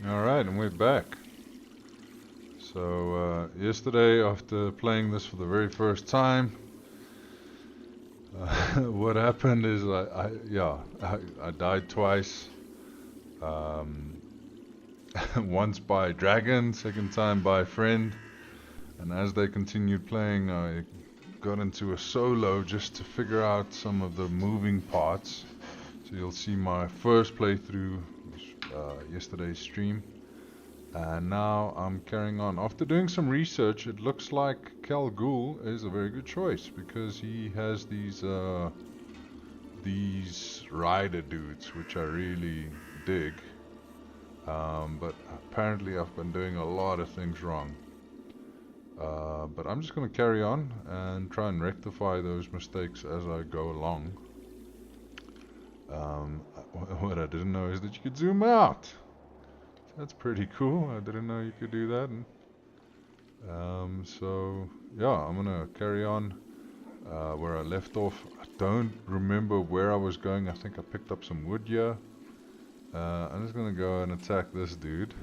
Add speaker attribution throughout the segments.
Speaker 1: Alright, and we're back. So, yesterday, after playing this for the very first time, what happened is I died twice. Um, once by dragon, second time by friend. And as they continued playing, I got into a solo just to figure out some of the moving parts. So you'll see my first playthrough yesterday's stream. And now I'm carrying on. After doing some research, it looks like Kel'Ghul is a very good choice because he has these rider dudes, which I really dig. But apparently I've been doing a lot of things wrong. But I'm just going to carry on and try and rectify those mistakes as I go along. What I didn't know is that you could zoom out. That's pretty cool. I didn't know you could do that. So yeah, I'm gonna carry on where I left off. I don't remember where I was going. I think I picked up some wood here. I'm just gonna go and attack this dude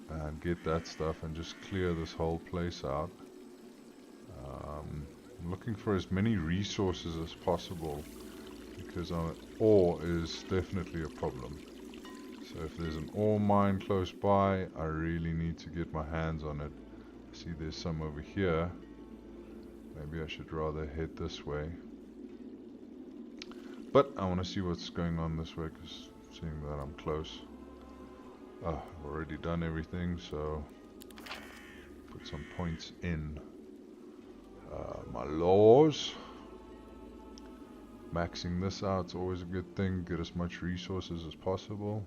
Speaker 1: and get that stuff and just clear this whole place out. I'm looking for as many resources as possible because ore is definitely a problem. So if there's an ore mine close by, I really need to get my hands on it. I see there's some over here. Maybe I should rather head this way. But I want to see what's going on this way, because seeing that I'm close. I've already done everything, so put some points in my laws. Maxing this out is always a good thing. Get as much resources as possible.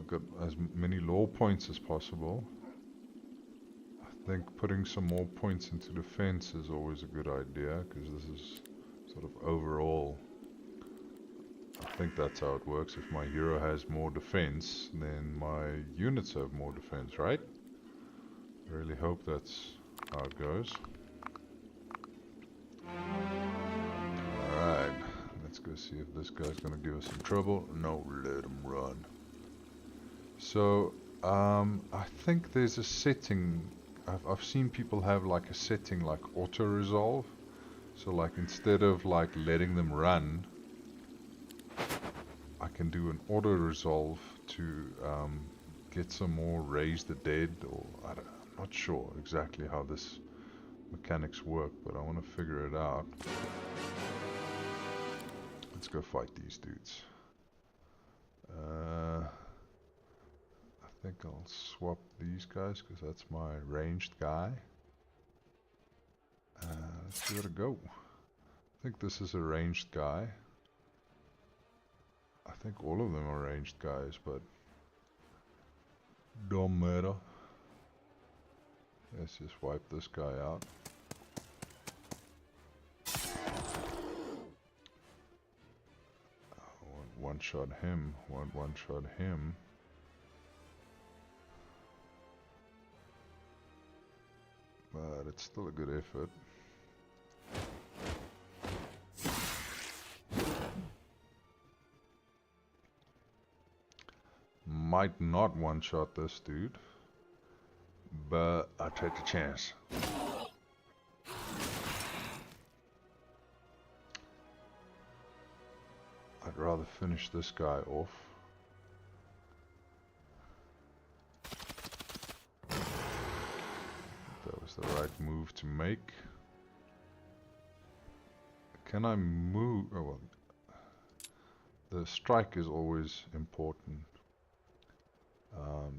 Speaker 1: Got as many law points as possible. I think putting some more points into defense is always a good idea, because this is sort of overall. I think that's how it works. If my hero has more defense, then my units have more defense, right? I really hope that's how it goes. Alright, let's go see if this guy's gonna give us some trouble. No, let him run. So, I think there's a setting. I've seen people have like a setting like auto resolve. So like instead of like letting them run, I can do an auto resolve to get some more raise the dead, or I'm not sure exactly how this mechanics work, but I want to figure it out. Let's go fight these dudes. I think I'll swap these guys because that's my ranged guy. Let's give it a go. I think this is a ranged guy. I think all of them are ranged guys, but don't matter. Let's just wipe this guy out. One shot him, one shot him. But it's still a good effort. Might not one-shot this dude, but I take the chance. I'd rather finish this guy off. That was the right move to make. Can I move? Oh well, the strike is always important.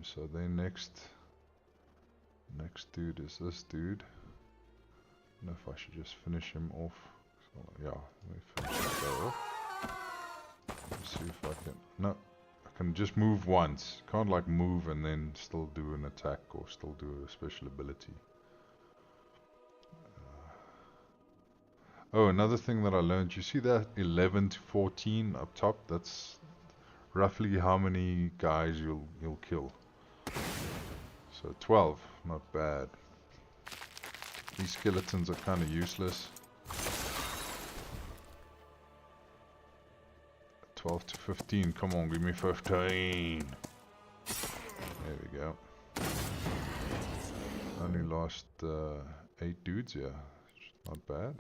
Speaker 1: So then next dude is this dude. I don't know if I should just finish him off. So, yeah, let me finish this guy off. Let's see if I can. No, I can just move once. Can't like move and then still do an attack or still do a special ability. Oh, another thing that I learned. You see that 11 to 14 up top? That's roughly how many guys you'll kill. So 12, not bad. These skeletons are kind of useless. 12 to 15. Come on, give me 15. There we go. Only lost 8 dudes here. Not bad.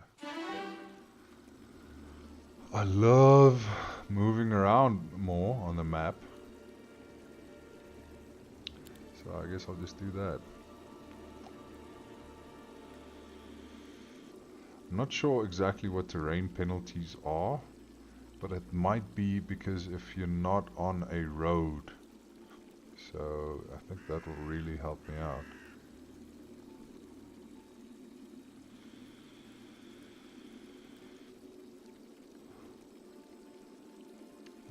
Speaker 1: I love moving around more on the map. So I guess I'll just do that. I'm not sure exactly what terrain penalties are, but it might be because if you're not on a road. So I think that will really help me out.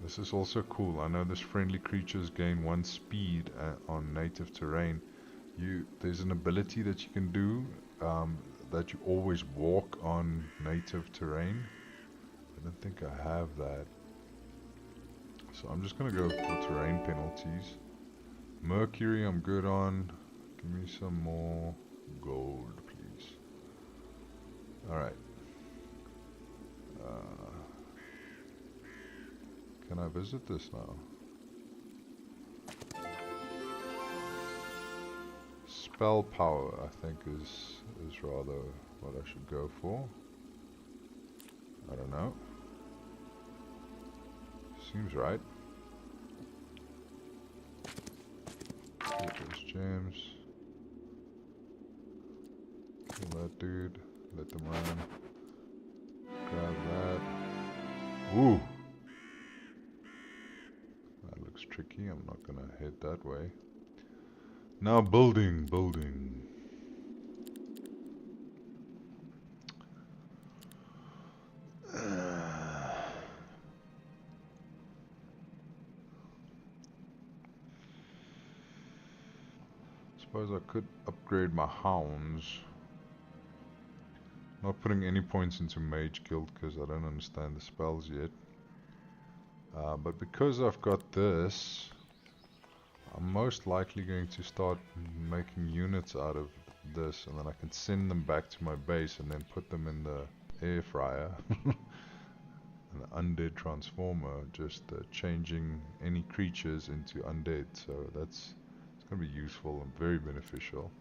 Speaker 1: This is also cool. I know this friendly creatures gain 1 speed on native terrain. There's an ability that you can do that you always walk on native terrain. I don't think I have that. So I'm just gonna go for terrain penalties. Mercury I'm good on. Give me some more gold, please. Alright. Can I visit this now? Spell power, I think, is rather what I should go for. I don't know. Seems right. Get those gems. Kill that dude. Let them run. Grab that. Ooh! That looks tricky. I'm not gonna head that way. Now building. Suppose I could upgrade my hounds. Not putting any points into Mage Guild because I don't understand the spells yet. But because I've got this, I'm most likely going to start making units out of this, and then I can send them back to my base and then put them in the air fryer. An undead transformer, just changing any creatures into undead. So it's going to be useful and very beneficial.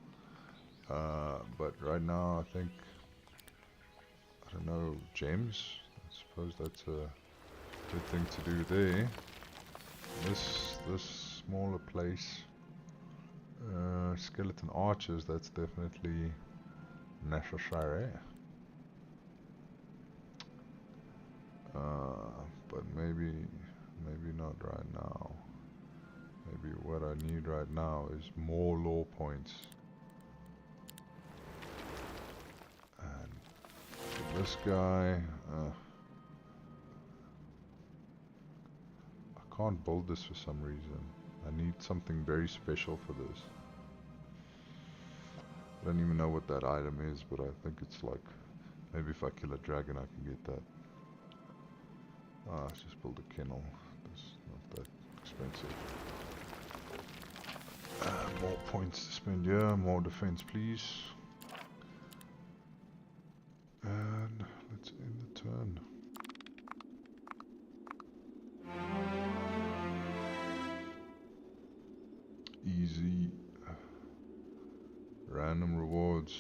Speaker 1: But right now I think, I don't know, gems? I suppose that's a good thing to do there. This smaller place, skeleton archers, that's definitely necessary. But maybe not right now. Maybe what I need right now is more lore points. And this guy, I can't build this for some reason. I need something very special for this. I don't even know what that item is, but I think it's like, maybe if I kill a dragon I can get that. Let's just build a kennel. It's not that expensive. More points to spend here, more defense please. And let's end the turn. Easy. Random rewards.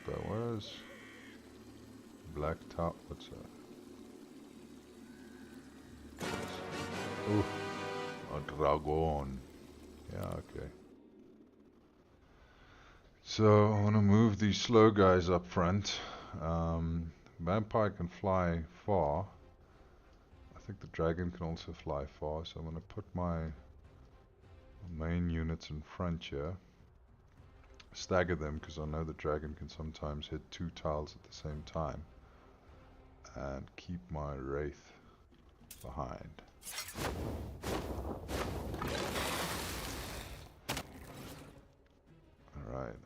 Speaker 1: That was black top. What's that? Oh, a dragon. Yeah, okay. So I want to move these slow guys up front. Vampire can fly far. I think the dragon can also fly far. So I'm going to put my main units in front here. Stagger them because I know the dragon can sometimes hit 2 tiles at the same time, and keep my wraith behind. Alright.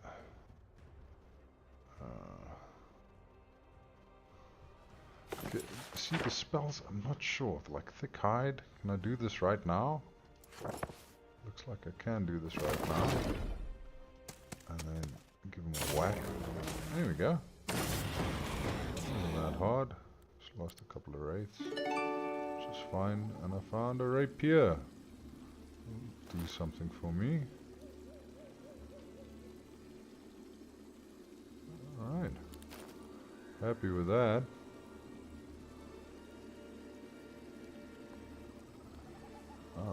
Speaker 1: Okay, see the spells, I'm not sure. Like Thick Hide, can I do this right now? Looks like I can do this right now. And then give him a whack. There we go. Wasn't that hard. Just lost a couple of wraiths. Which is fine. And I found a rapier. Do something for me. Alright. Happy with that.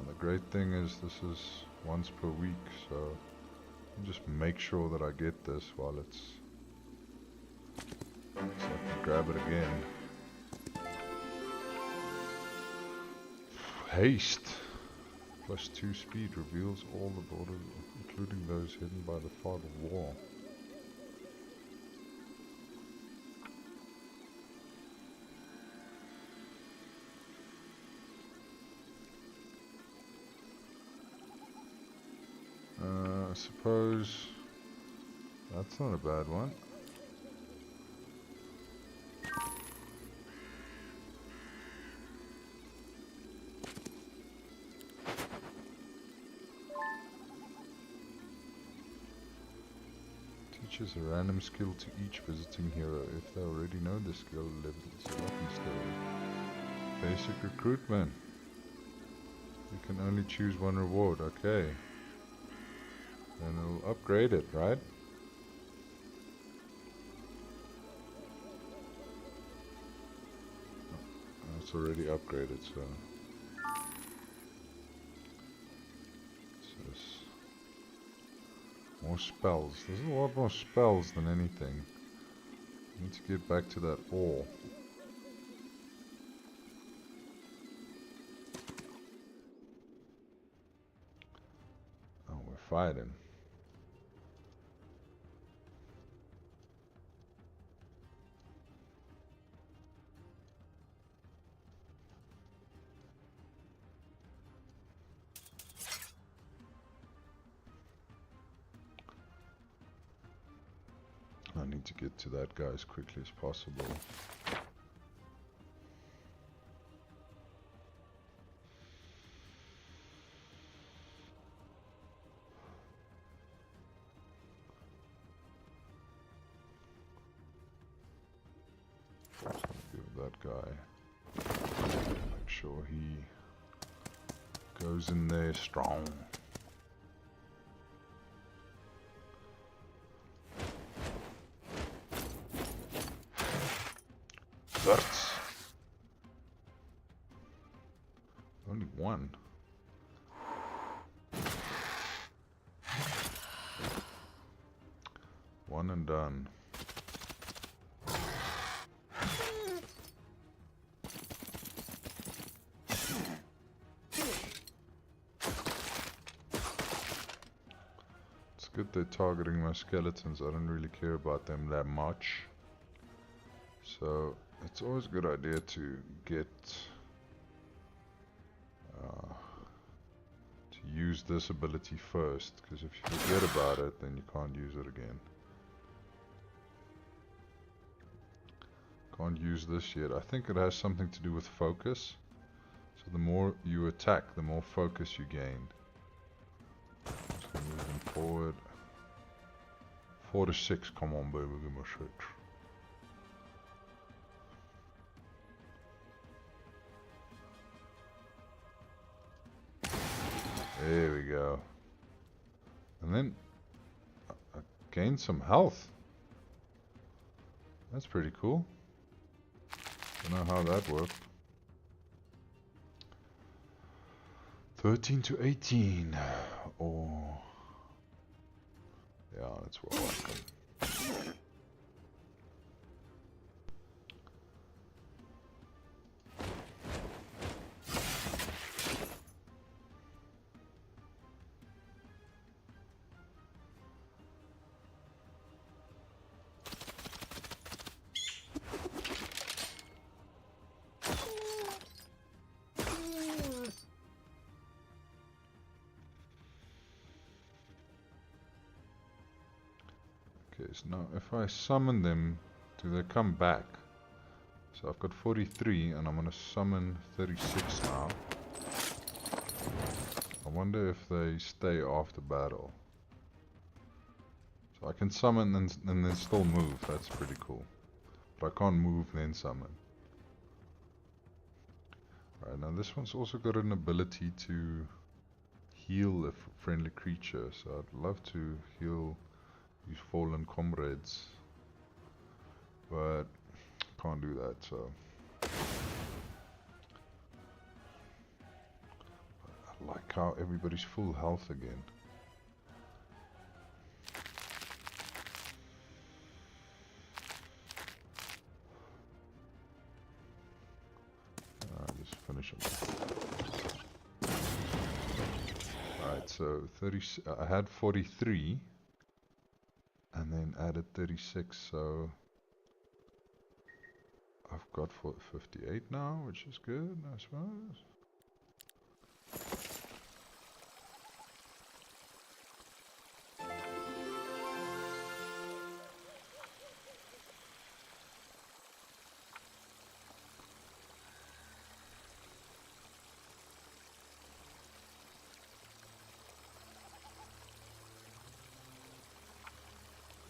Speaker 1: The great thing is this is once per week, so I'll just make sure that I get this while it's... so I can grab it again. Haste! +2 speed reveals all the borders, including those hidden by the fog of war. I suppose that's not a bad one. Teaches a random skill to each visiting hero. If they already know the skill, levels it up instead. Basic recruitment. You can only choose one reward. Okay. And it'll upgrade it, right? Oh, it's already upgraded, so... It says... more spells. There's a lot more spells than anything. I need to get back to that ore. Oh, we're fighting. I need to get to that guy as quickly as possible. Give that guy. Make sure he goes in there strong. Only one. One and done. It's good they're targeting my skeletons. I don't really care about them that much. So it's always a good idea to get to use this ability first, because if you forget about it, then you can't use it again. Can't use this yet. I think it has something to do with focus. So the more you attack, the more focus you gain. So move them forward. 4 to 6. Come on, baby, give me 6. There we go. And then I gained some health. That's pretty cool. Don't know how that worked. 13 to 18. Oh. Yeah, that's what I like them. So now if I summon them, do they come back? So I've got 43 and I'm going to summon 36 now. I wonder if they stay after battle. So I can summon and then still move. That's pretty cool. But I can't move then summon. Alright, now this one's also got an ability to heal a friendly creature. So I'd love to heal these fallen comrades. But can't do that, so... I like how everybody's full health again. Just finish them. Alright, so 30. I had 43, and then added 36, so I've got 58 now, which is good, I suppose.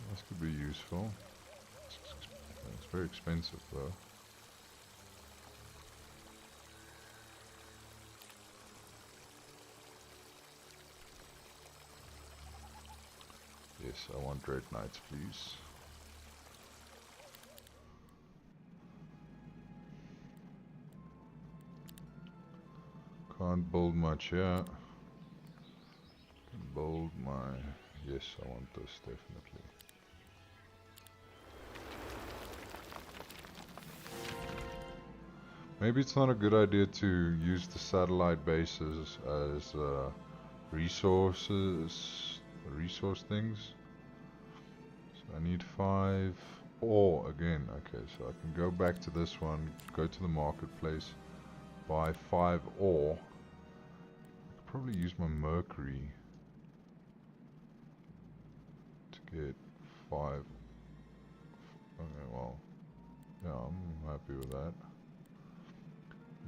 Speaker 1: This could be useful. It's very expensive though. Yes, I want Dread Knights, please. Can't build much here. Can build my... Yes, I want this, definitely. Maybe it's not a good idea to use the satellite bases as resource things. So I need 5 ore again. Okay, so I can go back to this one, go to the marketplace, buy 5 ore. I could probably use my mercury to get 5. Okay, well, yeah, I'm happy with that.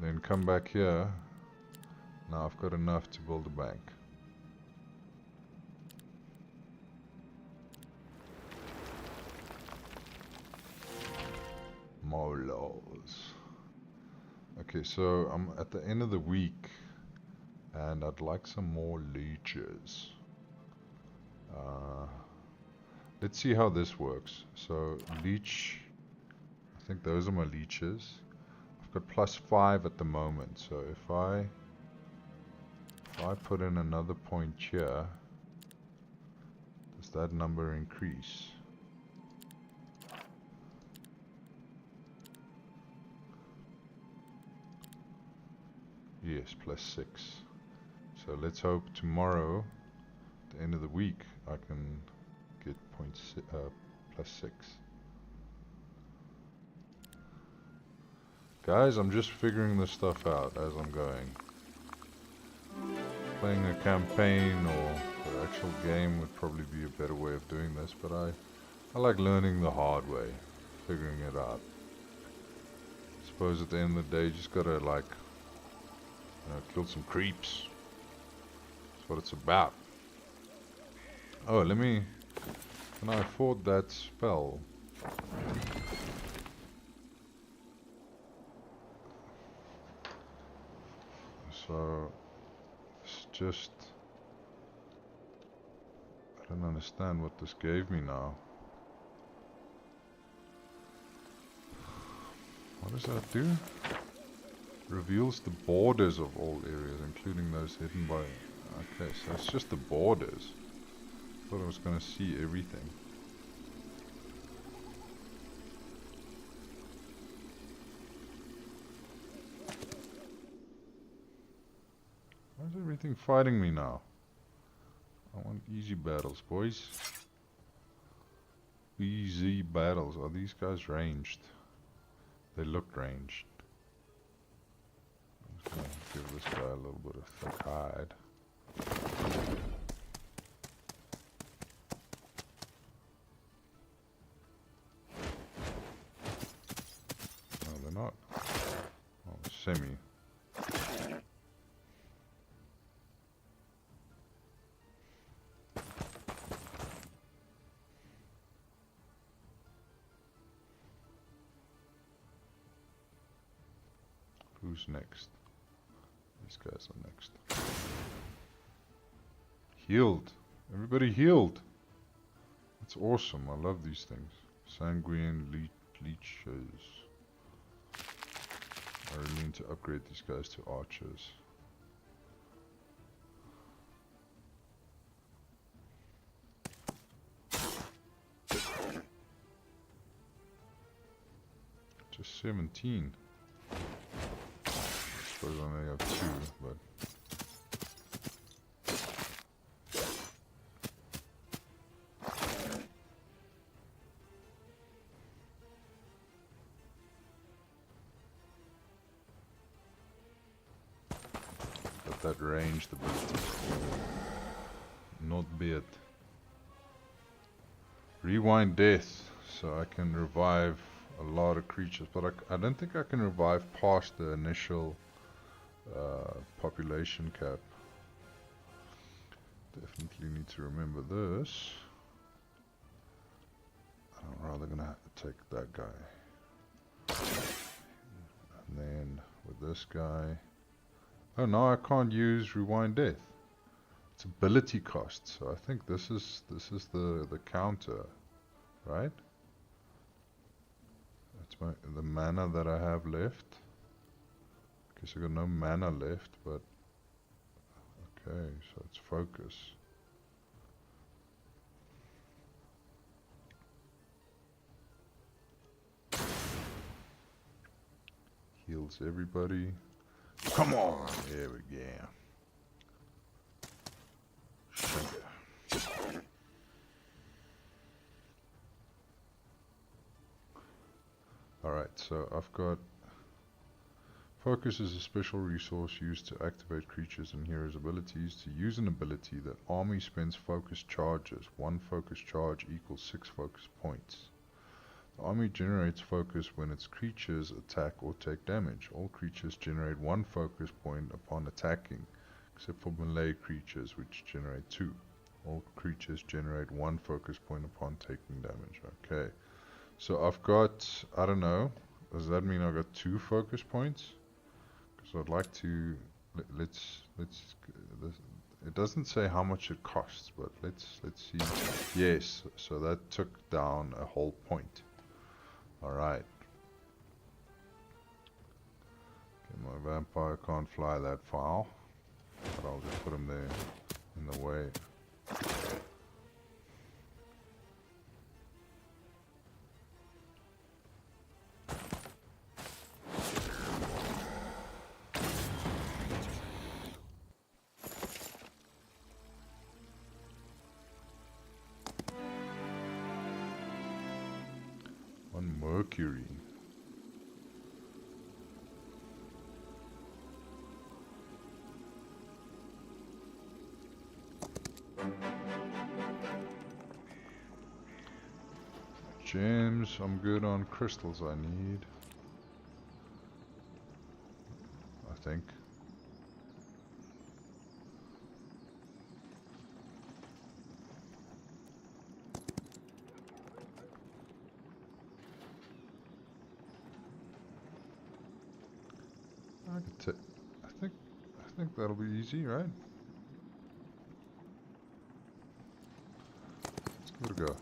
Speaker 1: Then come back here. Now I've got enough to build a bank. Molos. Okay, so I'm at the end of the week and I'd like some more leeches. Let's see how this works. So leech, I think those are my leeches. Got +5 at the moment, so if I put in another point here, does that number increase? Yes, +6. So let's hope tomorrow, at the end of the week, I can get +6. Guys, I'm just figuring this stuff out as I'm going. Playing a campaign or the actual game would probably be a better way of doing this, but I like learning the hard way, figuring it out. I suppose at the end of the day, you just gotta like, kill some creeps. That's what it's about. Oh, can I afford that spell? So, it's just... I don't understand what this gave me now. What does that do? Reveals the borders of all areas, including those hidden by... Okay, so it's just the borders. I thought I was going to see everything. Why is everything fighting me now? I want easy battles, boys. Easy battles. Are these guys ranged? They look ranged. I'm just gonna give this guy a little bit of thick hide. No, they're not. Oh, semi. Who's next? These guys are next. Healed. Everybody healed. That's awesome. I love these things. Sanguine leeches. I really need to upgrade these guys to archers. Just 17. I suppose I only have 2, but... But that ranged ability. Not bad. Rewind death, so I can revive a lot of creatures, but I don't think I can revive past the initial population cap. Definitely need to remember this. I'm rather gonna take that guy. And then with this guy... Oh, now I can't use rewind death. It's ability cost, so I think this is the counter, right? That's the mana that I have left. Guess I got no mana left, but okay, so it's focus. Heals everybody. Come on! There we go. Alright, so I've got... Focus is a special resource used to activate creatures and heroes' abilities. To use an ability, the army spends focus charges. 1 focus charge equals 6 focus points. The army generates focus when its creatures attack or take damage. All creatures generate 1 focus point upon attacking, except for melee creatures, which generate 2. All creatures generate 1 focus point upon taking damage. Okay. So I've got, I don't know, does that mean I've got 2 focus points? Because I'd like to, let's, it doesn't say how much it costs, but let's see. Yes, so that took down a whole point. Alright. Okay, my vampire can't fly that far, but I'll just put him there in the way. Mercury. Gems, I'm good on crystals I need. I think. I think that'll be easy, right? Let's give it a go.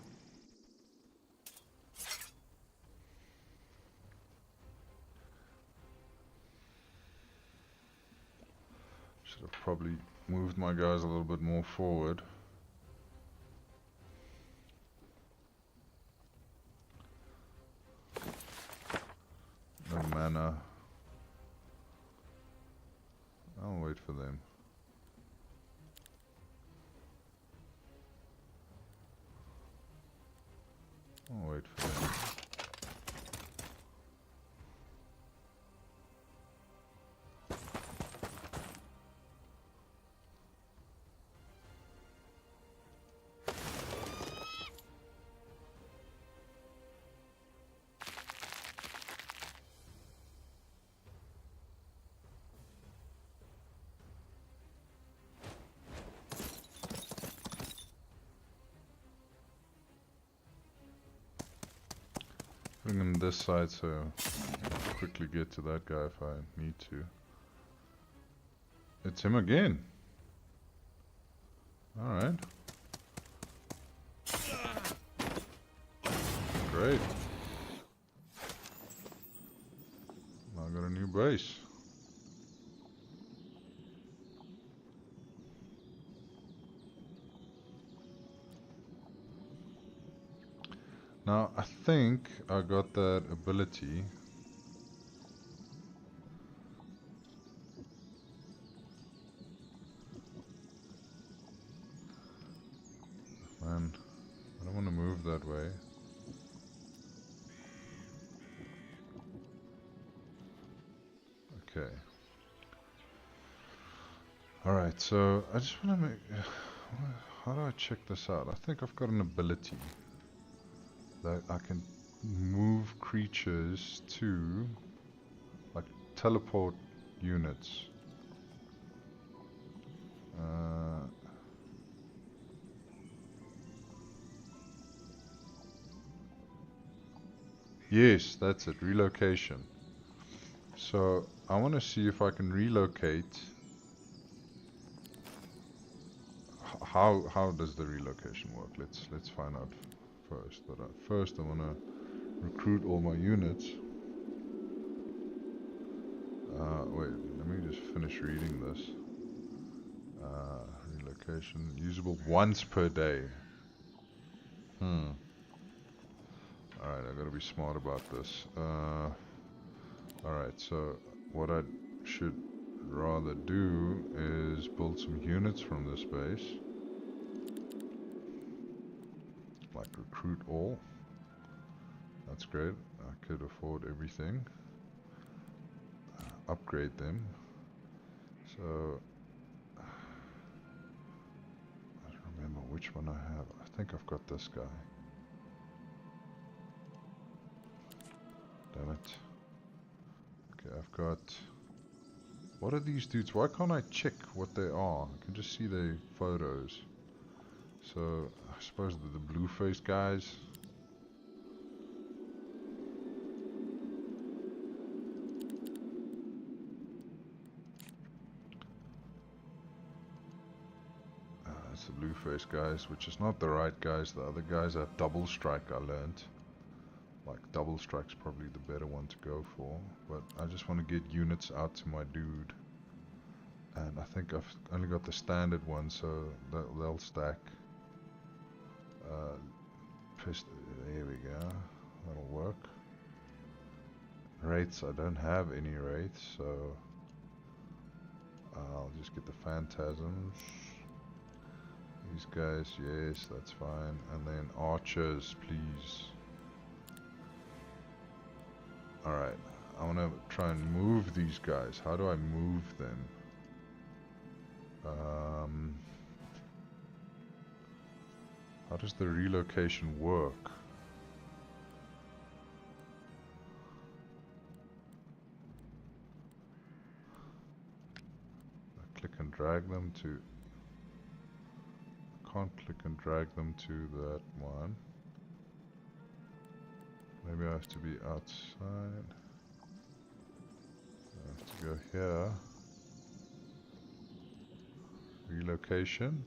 Speaker 1: Should have probably moved my guys a little bit more forward. No mana. I'll wait for them. I'll wait for them. Bring them this side so quickly get to that guy if I need to. It's him again. Alright. Great. Now I got a new base. Now I think I got that ability. Man, I don't want to move that way. Okay. Alright, so I just want to make... How do I check this out? I think I've got an ability that I can move creatures to, like, teleport units. Yes, that's it, relocation. So I want to see if I can relocate. How does the relocation work? Let's find out first. But first I want to recruit all my units. Wait, let me just finish reading this. Relocation usable once per day. Alright, I gotta be smart about this. Alright, so what I should rather do is build some units from this base. Like recruit all. That's great. I could afford everything. Upgrade them. So I don't remember which one I have. I think I've got this guy. Damn it. Okay, I've got... What are these dudes? Why can't I check what they are? I can just see their photos. So, I suppose they're the blue-faced guys. It's the blue-faced guys, which is not the right guys. The other guys have double strike, I learned. Like, double strike's probably the better one to go for. But I just want to get units out to my dude. And I think I've only got the standard one, so they'll stack. There we go. That'll work. Rates, I don't have any rates, so I'll just get the phantasms. These guys, yes, that's fine. And then archers, please. Alright, I want to try and move these guys. How do I move them? How does the relocation work? I click and drag them to... I can't click and drag them to that one. Maybe I have to be outside. I have to go here. Relocation.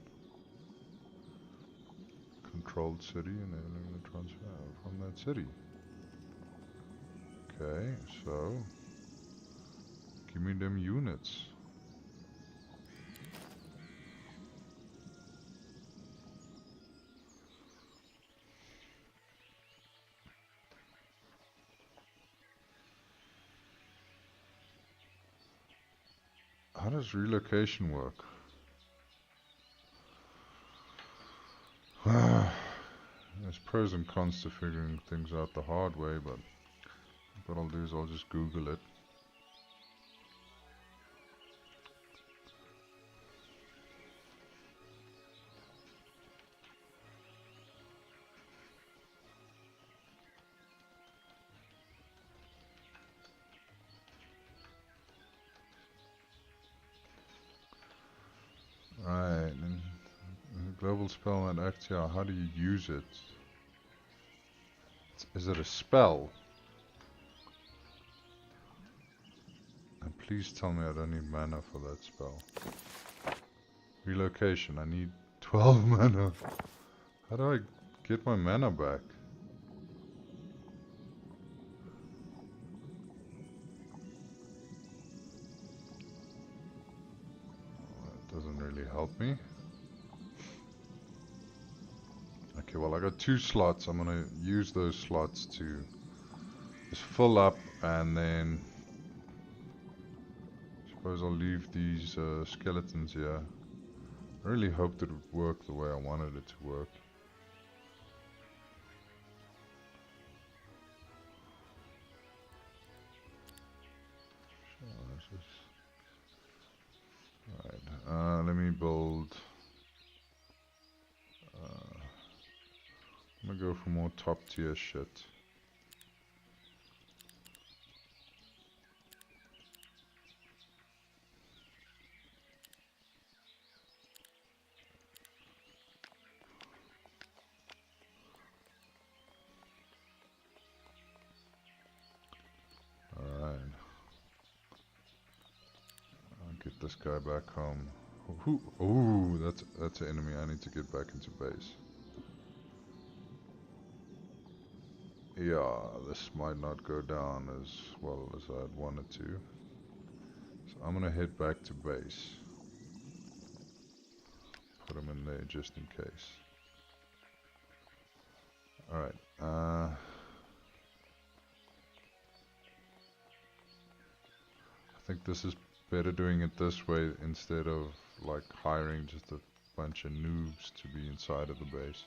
Speaker 1: Controlled city, enabling the transfer from that city. Okay, so give me them units. How does relocation work? There's pros and cons to figuring things out the hard way, but what I'll do is I'll just Google it. Right, and global spell and act here, how do you use it? Is it a spell? Please tell me I don't need mana for that spell. Relocation, I need 12 mana. How do I get my mana back? That doesn't really help me. Okay, well I got 2 slots. I'm gonna use those slots to just fill up, and then I suppose I'll leave these skeletons here. I really hoped it would work the way I wanted it to work. Alright, let me build. I'm gonna go for more top tier shit. Alright. I'll get this guy back home. Ooh, that's an enemy. I need to get back into base. Yeah, this might not go down as well as I'd wanted to. So I'm gonna head back to base. Put him in there just in case. Alright, I think this is better doing it this way instead of like hiring just a bunch of noobs to be inside of the base.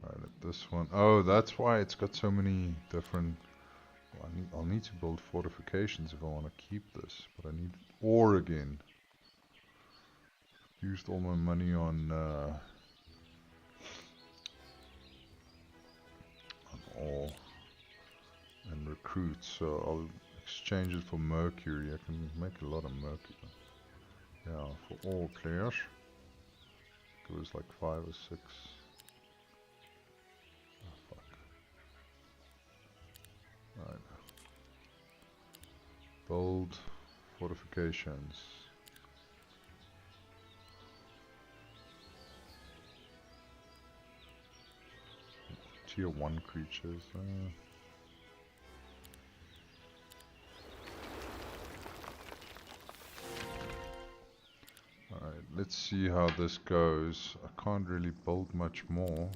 Speaker 1: Alright, this one. Oh, that's why it's got so many different. Well, I'll need to build fortifications if I want to keep this, but I need ore again. Used all my money on ore and recruits, so I'll exchange it for mercury. I can make a lot of mercury. Yeah, for all players. It was like 5 or 6. Oh, fuck. Right. Build fortifications. Tier 1 creatures. Alright, let's see how this goes. I can't really build much more.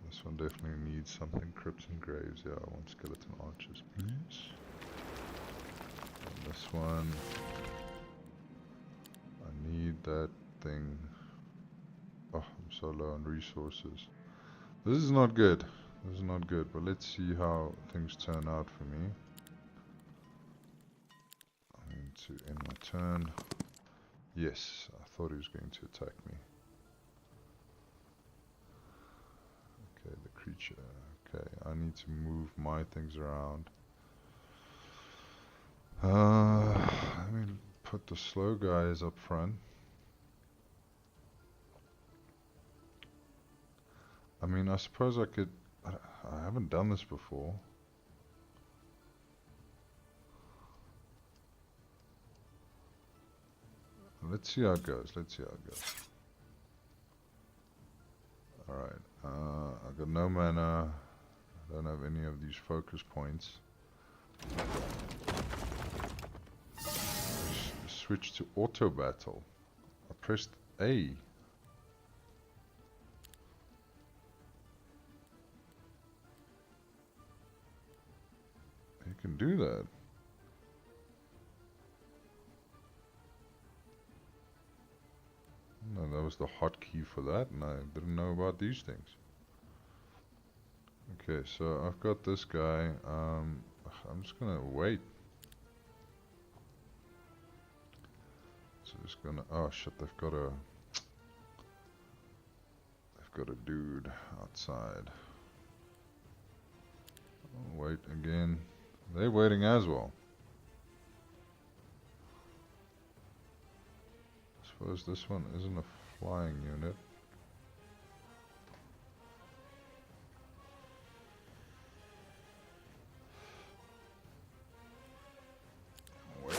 Speaker 1: This one definitely needs something. Crypts and graves. Yeah, I want skeleton archers, please. And this one. I need that thing. Oh, I'm so low on resources. This is not good. This is not good, but let's see how things turn out for me. I need to end my turn. Yes, I thought he was going to attack me. Okay, the creature. Okay, I need to move my things around. Let me put the slow guys up front. I mean, I suppose I could. I haven't done this before. Let's see how it goes. Let's see how it goes. Alright. I got no mana. I don't have any of these focus points. Switch to auto battle. I pressed A. You can do that. No, that was the hotkey for that, and I didn't know about these things. Okay, so I've got this guy. I'm just gonna wait. So just gonna. Oh shit! They've got a dude outside. I'll wait again. They're waiting as well. I suppose this one isn't a flying unit. Wait.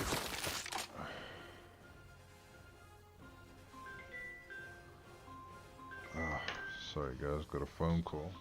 Speaker 1: Ah, sorry guys, got a phone call.